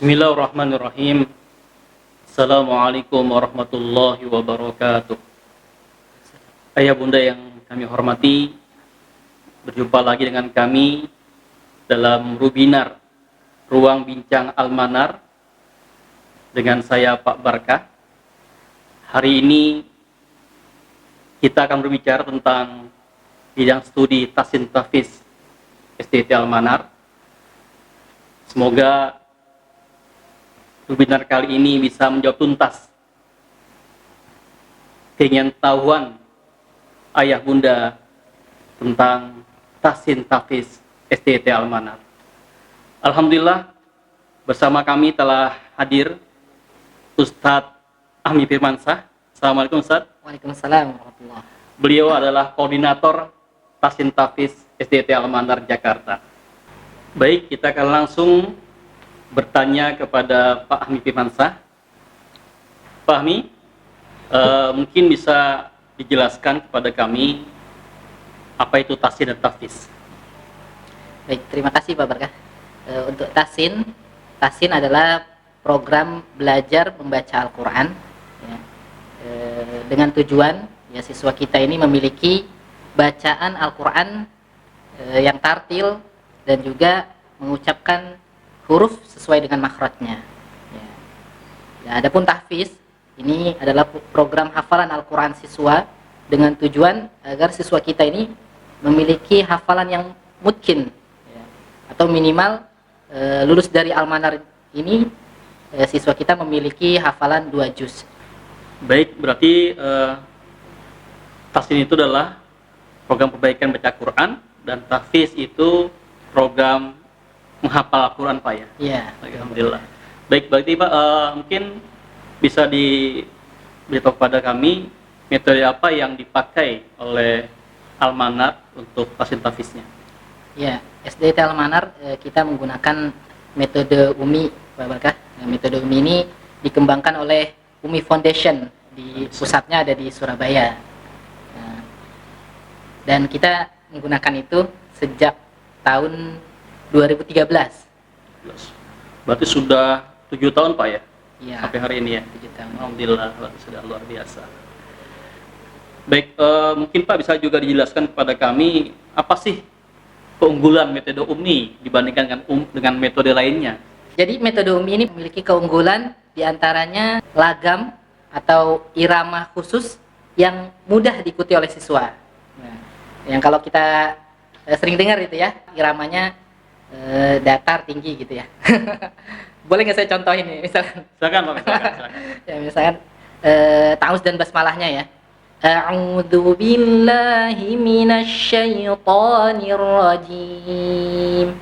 Bismillahirrahmanirrahim. Assalamualaikum warahmatullahi wabarakatuh. Ayah bunda yang kami hormati, berjumpa lagi dengan kami dalam Rubinar, Ruang Bincang Al-Manar, dengan saya Pak Barkah. Hari ini kita akan berbicara tentang bidang studi Tahsin Tahfiz SDT Al-Manar. Semoga webinar kali ini bisa menjawab tuntas keinginan tahuan ayah bunda tentang Tahsin Tahfiz SDT Al-Manar. Alhamdulillah, bersama kami telah hadir Ustadz Ahmi Firmansyah. Assalamualaikum Ustadz. Waalaikumsalam warahmatullahi. Beliau adalah koordinator Tahsin Tahfiz SDT Al-Manar Jakarta. Baik, kita akan langsung bertanya kepada Pak Ahmi Firmansyah. Pak Ahmi, mungkin bisa dijelaskan kepada kami apa itu Tahsin dan Tahfiz. Baik, terima kasih Pak Barkah. Untuk Tahsin adalah program belajar membaca Al-Quran, ya, dengan tujuan ya siswa kita ini memiliki bacaan Al-Quran yang tartil dan juga mengucapkan huruf sesuai dengan makhrajnya. Ya. Nah, adapun tahfiz ini adalah program hafalan Al-Quran siswa dengan tujuan agar siswa kita ini memiliki hafalan yang mungkin, ya, atau minimal lulus dari Al-Manar ini siswa kita memiliki hafalan 2 juz. Baik, berarti Tahsin itu adalah program perbaikan baca Quran dan tahfiz itu program menghafal Al-Quran, Pak, ya? Iya. Alhamdulillah. Baik, berarti Pak, mungkin bisa diberitahu kepada kami metode apa yang dipakai oleh Al-Manar untuk Tahsin Tahfiznya? Ya, SDT Al-Manar kita menggunakan metode UMI, Pak Barkah. Metode UMI ini dikembangkan oleh UMI Foundation, di pusatnya ada di Surabaya. Nah, dan kita menggunakan itu sejak tahun 2013. Berarti sudah 7 tahun, Pak, ya? Ya, sampai hari ini ya? 7 tahun. Alhamdulillah, sudah luar biasa. Baik, mungkin Pak bisa juga dijelaskan kepada kami apa sih keunggulan metode UMI dibandingkan dengan metode lainnya? Jadi metode UMI ini memiliki keunggulan diantaranya lagam atau irama khusus yang mudah diikuti oleh siswa. Nah, yang kalau kita sering dengar itu ya, iramanya datar tinggi gitu ya. Boleh nggak saya contohin nih, misalkan? Silakan Pak, silakan. Ya, misalkan ta'awuz dan basmalahnya ya. A'udzu billahi minasyaitonir rajim.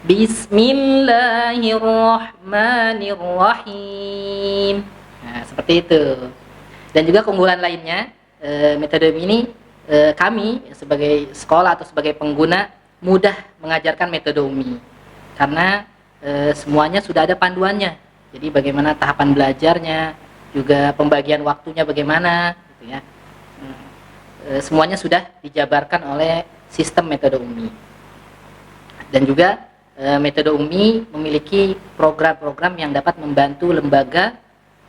Bismillahirrahmanirrahim. Nah, seperti itu. Dan juga keunggulan lainnya, metode ini kami sebagai sekolah atau sebagai pengguna mudah mengajarkan metode UMI karena semuanya sudah ada panduannya. Jadi bagaimana tahapan belajarnya, juga pembagian waktunya bagaimana, gitu ya. Semuanya sudah dijabarkan oleh sistem metode UMI. Dan juga metode UMI memiliki program-program yang dapat membantu lembaga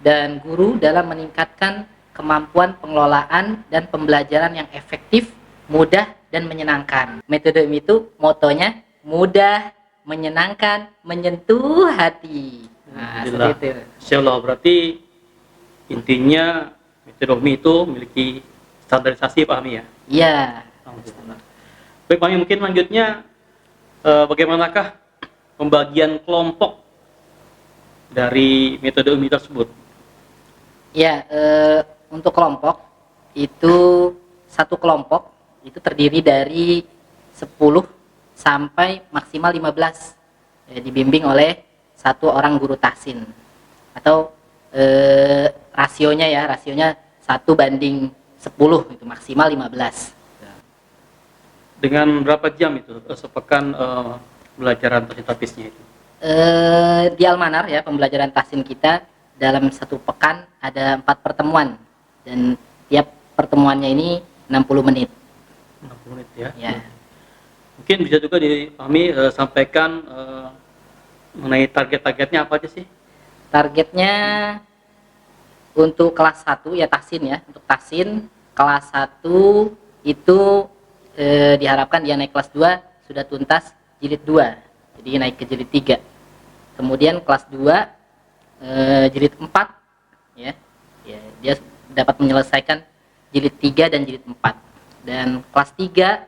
dan guru dalam meningkatkan kemampuan pengelolaan dan pembelajaran yang efektif, mudah, dan menyenangkan. Metode UMI itu motonya mudah, menyenangkan, menyentuh hati. Nah, seperti itu. Insyaallah, berarti intinya metode UMI itu memiliki standarisasi, Pak Ahmi, ya? Iya. Alhamdulillah. Baik, Pak Ahmi, mungkin lanjutnya bagaimanakah pembagian kelompok dari metode UMI tersebut? Ya, untuk kelompok itu satu kelompok itu terdiri dari 10 sampai maksimal 15, ya, dibimbing oleh satu orang guru tahsin atau rasionya 1:10 itu maksimal 15. Dengan berapa jam itu sepekan pembelajaran Tahsin Tahfiznya itu? Di Al-Manar ya, pembelajaran tahsin kita dalam satu pekan ada 4 pertemuan dan tiap pertemuannya ini 60 menit. 60 menit ya. Ya. Mungkin bisa juga dipahami sampaikan Mengenai target-targetnya apa aja sih? Targetnya untuk kelas 1 ya tahsin ya. Untuk tahsin kelas 1 itu diharapkan dia naik kelas 2 sudah tuntas jilid 2. Jadi naik ke jilid 3. Kemudian kelas 2 jilid 4 ya. Ya, dia dapat menyelesaikan jilid 3 dan jilid 4. Dan kelas 3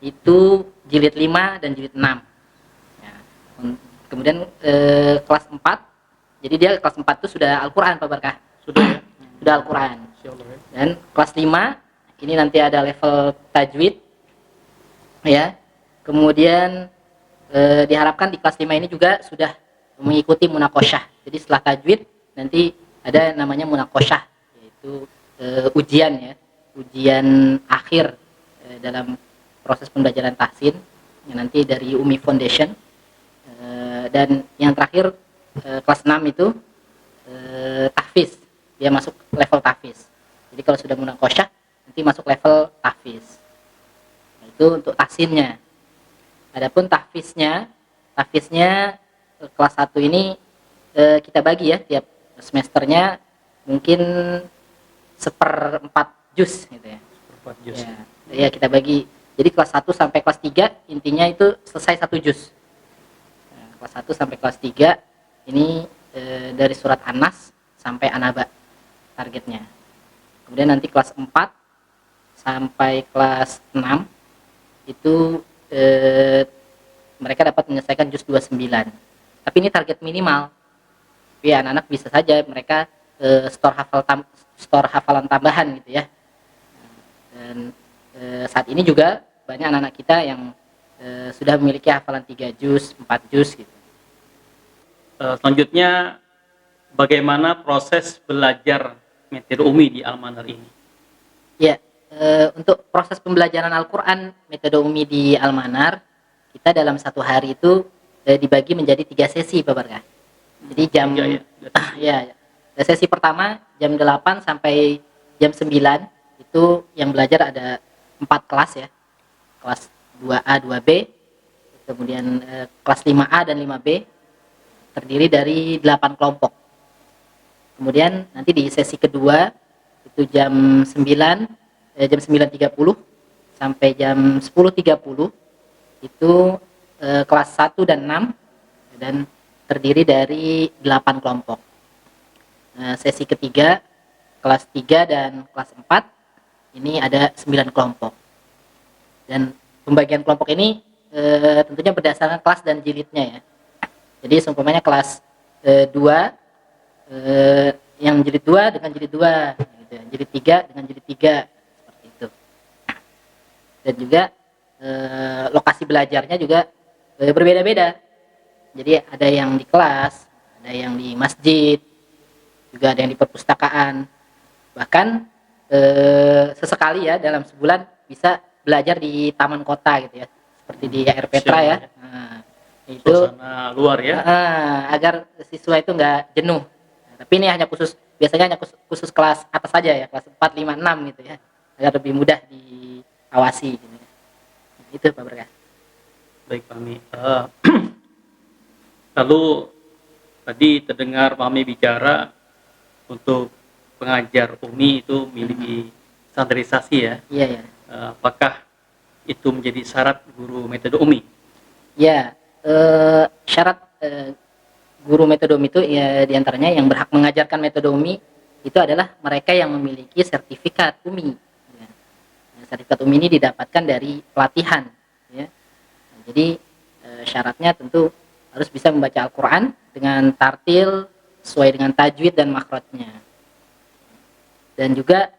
itu jilid 5 dan jilid 6. Ya. Kemudian kelas 4, jadi dia kelas 4 itu sudah Al-Qur'an Pak Barkah. Sudah ya? Sudah Al-Qur'an. Insyaallah ya. Dan kelas 5 ini nanti ada level tajwid ya. Kemudian diharapkan di kelas 5 ini juga sudah mengikuti munakosyah. Jadi setelah tajwid nanti ada namanya munakosyah, yaitu ujian ya, ujian akhir dalam proses pembelajaran tahsin yang nanti dari Umi Foundation. Dan yang terakhir kelas 6 itu tahfiz, dia masuk level tahfiz. Jadi kalau sudah munakosyah nanti masuk level tahfiz. Nah, itu untuk tahsinnya. Adapun tahfiznya kelas 1 ini kita bagi ya, tiap semesternya mungkin 1/4 juz gitu ya. 4 juz. Ya, ya kita bagi. Jadi kelas 1 sampai kelas 3 intinya itu selesai 1 juz. Nah, kelas 1 sampai kelas 3 ini dari surat An-Nas sampai An-Naba targetnya. Kemudian nanti kelas 4 sampai kelas 6 itu mereka dapat menyelesaikan juz 29. Tapi ini target minimal. Tapi anak-anak bisa saja mereka store hafalan tambahan gitu ya. Dan saat ini juga banyak anak-anak kita yang sudah memiliki hafalan 3 juz, 4 juz gitu. Selanjutnya, bagaimana proses belajar metode Umi di Al-Manar ini? Ya, untuk proses pembelajaran Al-Quran metode Umi di Al-Manar, kita dalam 1 hari itu dibagi menjadi 3 sesi Pak Barkah. Jadi jam ya, sesi pertama jam 8 sampai jam 9 itu yang belajar ada 4 kelas ya. Kelas 2A, 2B, kemudian kelas 5A dan 5B terdiri dari 8 kelompok. Kemudian nanti di sesi kedua itu jam 9.30 sampai jam 10.30 itu kelas 1 dan 6 dan terdiri dari 8 kelompok. Sesi ketiga kelas 3 dan kelas 4 ini ada 9 kelompok. Dan pembagian kelompok ini tentunya berdasarkan kelas dan jilidnya ya. Jadi seumpamanya kelas 2 yang jilid 2 dengan jilid 2 gitu ya. Jilid 3 dengan jilid 3 seperti itu. Dan juga lokasi belajarnya juga berbeda-beda. Jadi ada yang di kelas, ada yang di masjid, juga ada yang di perpustakaan. Bahkan sesekali ya dalam sebulan bisa belajar di taman kota gitu ya, seperti di AR Petra ya. Nah, itu suasana luar ya. Agar siswa itu nggak jenuh. Nah, tapi ini biasanya hanya khusus kelas atas saja ya, kelas 4, 5, 6 gitu ya, agar lebih mudah diawasi gitu ya. Nah, itu Pak Berkah. Baik Pak Ami. Lalu tadi terdengar Pak Ami bicara untuk pengajar Umi itu memiliki standarisasi ya. Iya ya. Apakah itu menjadi syarat guru metode Umi? Ya, syarat guru metode Umi itu ya diantaranya yang berhak mengajarkan metode Umi itu adalah mereka yang memiliki sertifikat Umi. Ya. Sertifikat Umi ini didapatkan dari pelatihan. Ya. Nah, jadi syaratnya tentu harus bisa membaca Al-Quran dengan tartil sesuai dengan tajwid dan makhrajnya. Dan juga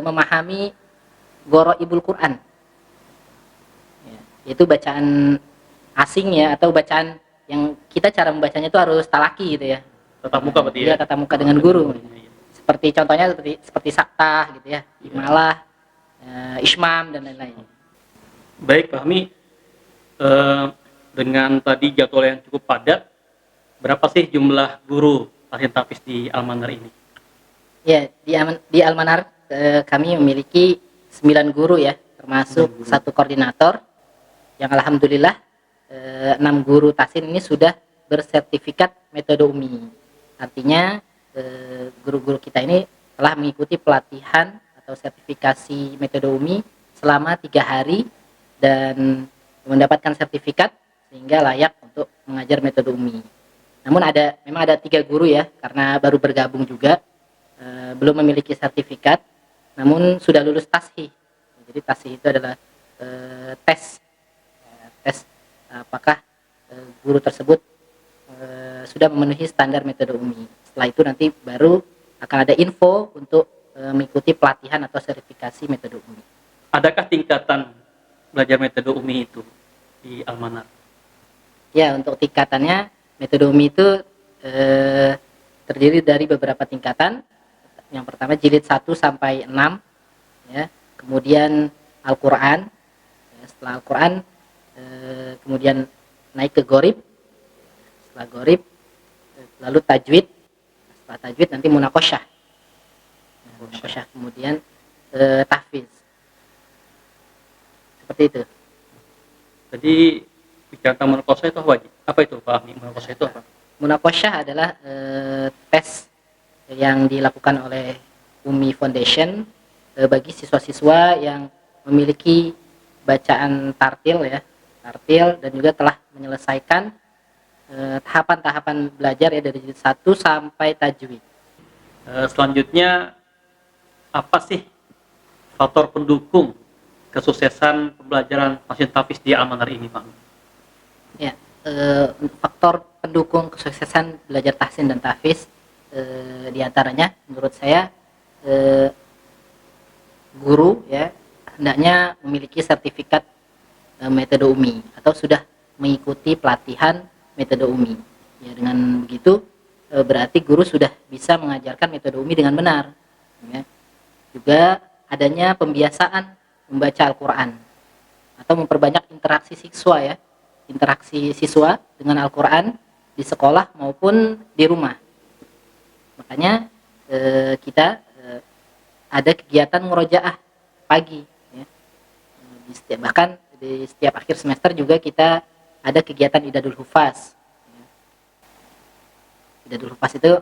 memahami Gharaibul Quran, ya, yaitu bacaan asing ya, atau bacaan yang kita cara membacanya itu harus talaki gitu ya. Tatap muka berarti ya? Iya, tatap muka dengan guru. Seperti contohnya seperti saktah gitu ya, imalah, ismam dan lain-lain. Baik Pak Ami, dengan tadi jadwal yang cukup padat, berapa sih jumlah guru tahsin tahfiz di Al-Manar ini? Ya, di Al-Manar kami memiliki 9 guru ya, termasuk 1 koordinator yang alhamdulillah 6 guru tahsin ini sudah bersertifikat metode UMI. Artinya guru-guru kita ini telah mengikuti pelatihan atau sertifikasi metode UMI selama 3 hari dan mendapatkan sertifikat sehingga layak untuk mengajar metode UMI. Namun memang ada 3 guru ya, karena baru bergabung juga, belum memiliki sertifikat, namun sudah lulus TASHI. Jadi TASHI itu adalah tes apakah guru tersebut sudah memenuhi standar metode UMI. Setelah itu nanti baru akan ada info untuk mengikuti pelatihan atau sertifikasi metode UMI. Adakah tingkatan belajar metode UMI itu di Al-Manar? Ya, untuk tingkatannya metode UMI itu terdiri dari beberapa tingkatan. Yang pertama jilid 1 sampai 6 ya. Kemudian Al-Qur'an. Ya, setelah Al-Qur'an kemudian naik ke Gharib. Setelah Gharib lalu tajwid. Setelah tajwid nanti munaqasyah. Munaqasyah kemudian tahfiz. Seperti itu. Jadi bicara tentang munaqasyah itu apa itu Pak Ahmi? Munaqasyah itu apa? Munaqasyah adalah tes yang dilakukan oleh UMI Foundation bagi siswa-siswa yang memiliki bacaan tartil ya, dan juga telah menyelesaikan tahapan-tahapan belajar ya dari jilid 1 sampai tajwid. Selanjutnya apa sih faktor pendukung kesuksesan pembelajaran tahsin tahfiz di Al-Manar ini, Pak? Ya, untuk faktor pendukung kesuksesan belajar tahsin dan tahfiz diantaranya menurut saya guru ya hendaknya memiliki sertifikat metode UMI atau sudah mengikuti pelatihan metode UMI. Ya, dengan begitu berarti guru sudah bisa mengajarkan metode UMI dengan benar. Ya. Juga adanya pembiasaan membaca Al-Quran atau memperbanyak interaksi siswa ya, interaksi siswa dengan Al-Quran di sekolah maupun di rumah. Makanya kita ada kegiatan murojaah pagi ya. Bahkan di setiap akhir semester juga kita ada kegiatan Idadul Hufaz ya. Idadul Hufaz itu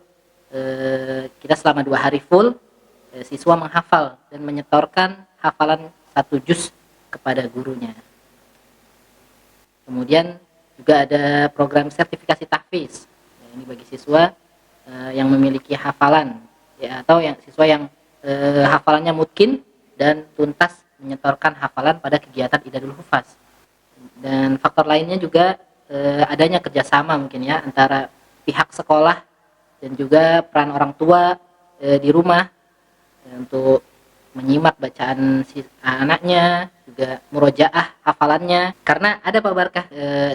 kita selama 2 hari full siswa menghafal dan menyetorkan hafalan 1 juz kepada gurunya. Kemudian juga ada program sertifikasi tahfiz ya, ini bagi siswa yang memiliki hafalan ya, atau yang siswa yang hafalannya mungkin dan tuntas menyetorkan hafalan pada kegiatan Idadul Hufaz. Dan faktor lainnya juga adanya kerjasama mungkin ya antara pihak sekolah dan juga peran orang tua di rumah untuk menyimak bacaan anaknya, juga murojaah hafalannya. Karena ada Pak Barkah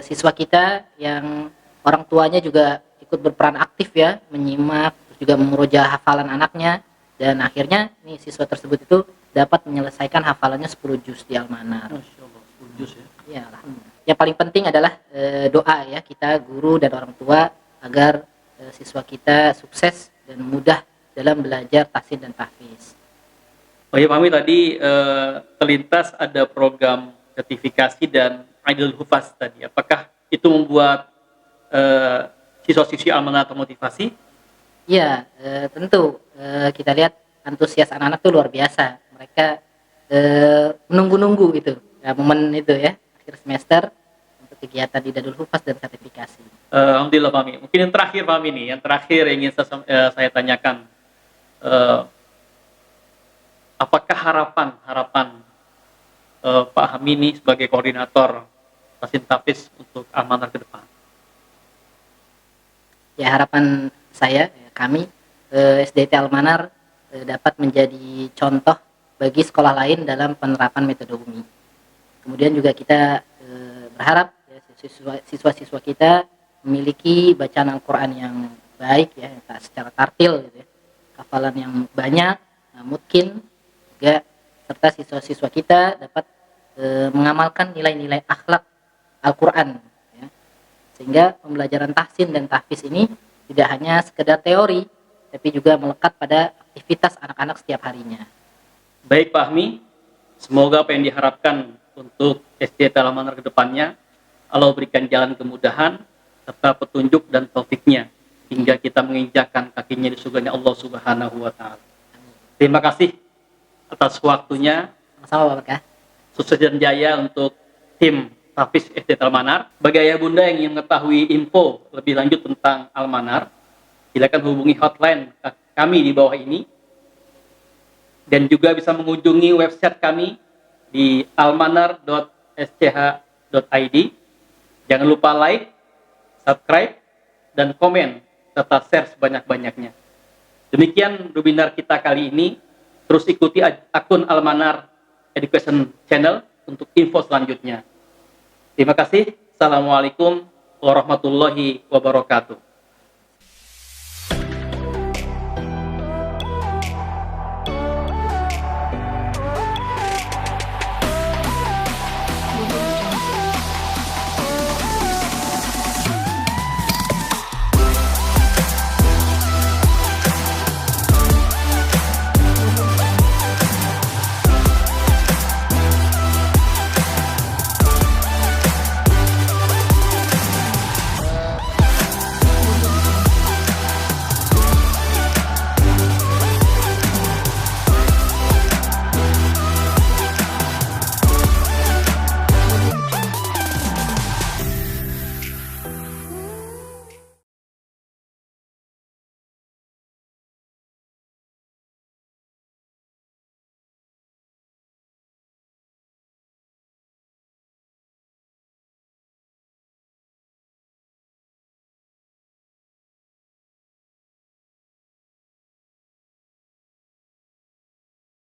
siswa kita yang orang tuanya juga ikut berperan aktif ya, menyimak terus juga memurojaah hafalan anaknya, dan akhirnya nih siswa tersebut itu dapat menyelesaikan hafalannya 10 juz di Al-Manar. Masya Allah, 10 juz ya. Ya, alhamdulillah. Yang paling penting adalah doa ya kita guru dan orang tua agar siswa kita sukses dan mudah dalam belajar tahsin dan tahfiz. Oh ya, Pak Ahmi, tadi terlintas ada program sertifikasi dan Idadul Hufaz tadi. Apakah itu membuat siswa-siswi Al-Manar termotivasi? Ya, tentu kita lihat antusias anak-anak itu luar biasa. Mereka menunggu-nunggu gitu, ya, momen itu ya, akhir semester untuk kegiatan Idadul Hufaz dan sertifikasi. Alhamdulillah Pak Ahmi. Mungkin yang terakhir Pak Ahmi nih, yang terakhir yang ingin saya tanyakan. Apakah harapan Pak Ahmi ini sebagai koordinator tahsin tahfiz untuk Al-Manar ke depan? Ya, harapan saya, kami SDT Al-Manar dapat menjadi contoh bagi sekolah lain dalam penerapan metode UMI. Kemudian juga kita berharap ya, siswa-siswa kita memiliki bacaan Al-Quran yang baik ya, secara tartil gitu ya, hafalan yang banyak, mungkin juga serta siswa-siswa kita dapat mengamalkan nilai-nilai akhlak Al-Quran ya. Sehingga pembelajaran tahsin dan tahfiz ini tidak hanya sekedar teori, tapi juga melekat pada aktivitas anak-anak setiap harinya. Baik Pak Ahmi, semoga apa yang diharapkan untuk SDT Al-Manar ke depannya Allah berikan jalan kemudahan serta petunjuk dan taufiknya hingga kita menginjakkan kakinya di surganya Allah Subhanahu wa taala. Terima kasih atas waktunya. Sama-sama Pak Barkah. Sukses dan jaya untuk tim Hafiz SD Almanar. Bagi ayah bunda yang ingin mengetahui info lebih lanjut tentang Almanar, silakan hubungi hotline kami di bawah ini, dan juga bisa mengunjungi website kami di almanar.sch.id. Jangan lupa like, subscribe, dan komen serta share sebanyak-banyaknya. Demikian webinar kita kali ini. Terus ikuti akun Almanar Education Channel untuk info selanjutnya. Terima kasih. Assalamualaikum warahmatullahi wabarakatuh.